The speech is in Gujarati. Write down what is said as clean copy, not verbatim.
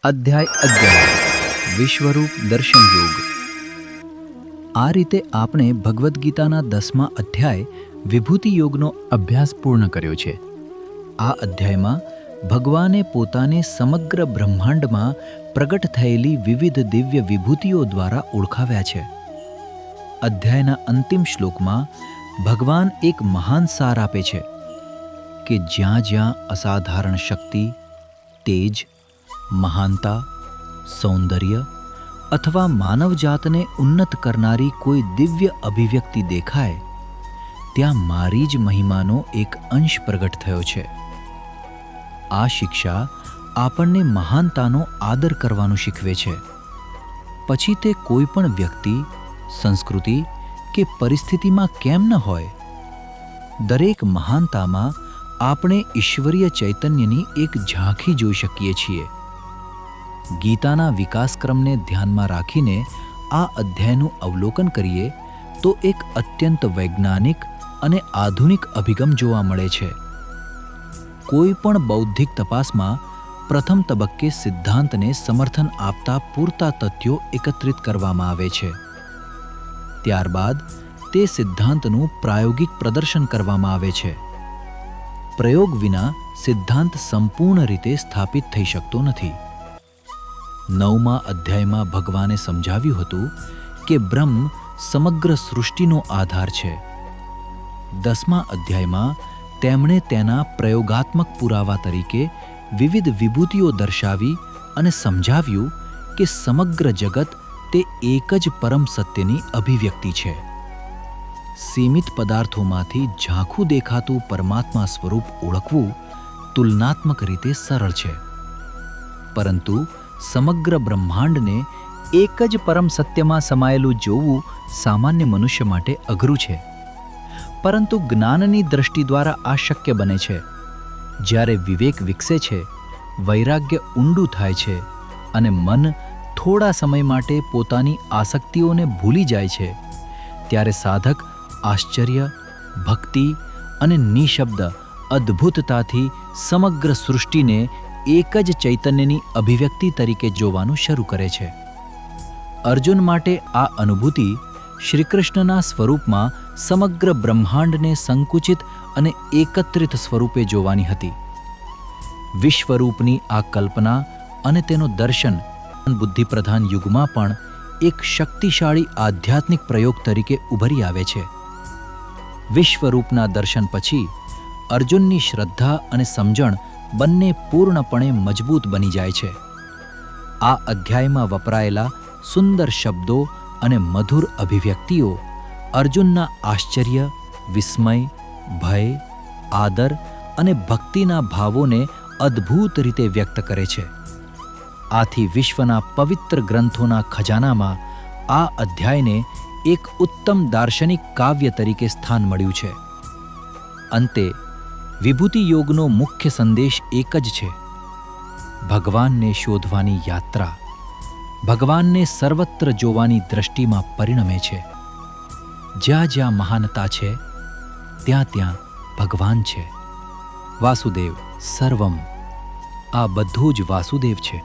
અધ્યાય 11 વિશ્વરૂપ દર્શન યોગ. આ રીતે આપણે ભગવદ્ ગીતાના 10મા અધ્યાય વિભૂતિ યોગનો અભ્યાસ પૂર્ણ કર્યો છે. આ અધ્યાયમાં ભગવાને પોતાને સમગ્ર બ્રહ્માંડમાં પ્રગટ થયેલી વિવિધ દિવ્ય વિભૂતિઓ દ્વારા ઓળખાવ્યા છે. અધ્યાયના અંતિમ શ્લોકમાં ભગવાન એક મહાન સાર આપે છે કે જ્યાં જ્યાં અસાધારણ શક્તિ, તેજ, મહાનતા, સૌંદર્ય અથવા માનવજાતને ઉન્નત કરનારી કોઈ દિવ્ય અભિવ્યક્તિ દેખાય, ત્યાં મારી જ મહિમાનો એક અંશ પ્રગટ થયો છે. આ શિક્ષા આપણને મહાનતાનો આદર કરવાનું શીખવે છે. પછી તે કોઈ પણ વ્યક્તિ, સંસ્કૃતિ કે પરિસ્થિતિમાં કેમ ન હોય, દરેક મહાનતામાં આપણે ઈશ્વરીય ચૈતન્યની એક ઝાંખી જોઈ શકીએ છીએ. ગીતાના વિકાસક્રમને ધ્યાનમાં રાખીને આ અધ્યાયનું અવલોકન કરીએ તો એક અત્યંત વૈજ્ઞાનિક અને આધુનિક અભિગમ જોવા મળે છે. કોઈ પણ બૌદ્ધિક તપાસમાં પ્રથમ તબક્કે સિદ્ધાંતને સમર્થન આપતા પૂરતા તથ્યો એકત્રિત કરવામાં આવે છે. ત્યારબાદ તે સિદ્ધાંતનું પ્રાયોગિક પ્રદર્શન કરવામાં આવે છે. પ્રયોગ વિના સિદ્ધાંત સંપૂર્ણ રીતે સ્થાપિત થઈ શકતો નથી. 9મા અધ્યાયમાં ભગવાને સમજાવ્યું હતું કે બ્રહ્મ સમગ્ર સૃષ્ટિનો આધાર છે. 10મા અધ્યાયમાં તેમણે તેના પ્રયોગાત્મક પુરાવા તરીકે વિવિધ વિભૂતિઓ દર્શાવી અને સમજાવ્યું કે સમગ્ર જગત તે એક જ પરમ સત્યની અભિવ્યક્તિ છે. સીમિત પદાર્થોમાંથી ઝાંખું દેખાતું પરમાત્મા સ્વરૂપ ઓળખવું તુલનાત્મક રીતે સરળ છે, પરંતુ સમગ્ર બ્રહ્માંડને એક જ પરમ સત્યમાં સમાયેલું જોવું સામાન્ય મનુષ્ય માટે અઘરું છે. પરંતુ જ્ઞાનની દ્રષ્ટિ દ્વારા આ શક્ય બને છે. જ્યારે વિવેક વિકસે છે, વૈરાગ્ય ઊંડું થાય છે અને મન થોડા સમય માટે પોતાની આસક્તિઓને ભૂલી જાય છે, ત્યારે સાધક આશ્ચર્ય, ભક્તિ અને નિશબ્દ અદ્ભુતતાથી સમગ્ર સૃષ્ટિને એક જ ચૈતન્યની અભિવ્યક્તિ તરીકે જોવાનું શરૂ કરે છે. અર્જુન માટે આ અનુભૂતિ શ્રીકૃષ્ણના સ્વરૂપમાં સમગ્ર બ્રહ્માંડને સંકુચિત અને એકત્રિત સ્વરૂપે જોવાની હતી. વિશ્વરૂપની આ કલ્પના અને તેનું દર્શન બુદ્ધિપ્રધાન યુગમાં પણ એક શક્તિશાળી આધ્યાત્મિક પ્રયોગ તરીકે ઉભરી આવે છે. વિશ્વરૂપના દર્શન પછી અર્જુનની શ્રદ્ધા અને સમજણ બંને પૂર્ણપણે મજબૂત બની જાય છે. આ અધ્યાયમાં વપરાયેલા સુંદર શબ્દો અને મધુર અભિવ્યક્તિઓ અર્જુનના આશ્ચર્ય, વિસ્મય, ભય, આદર અને ભક્તિના ભાવોને અદ્ભુત રીતે વ્યક્ત કરે છે. આથી વિશ્વના પવિત્ર ગ્રંથોના ખજાનામાં આ અધ્યાયને એક ઉત્તમ દાર્શનિક કાવ્ય તરીકે સ્થાન મળ્યું છે. અંતે વિભૂતિ યોગનો મુખ્ય સંદેશ એક જ છે: ભગવાનને શોધવાની યાત્રા ભગવાનને સર્વત્ર જોવાની દ્રષ્ટિમાં પરિણમે છે. જ્યાં જ્યાં મહાનતા છે, ત્યાં ત્યાં ભગવાન છે. વાસુદેવ સર્વમ, આ બધું જ વાસુદેવ છે.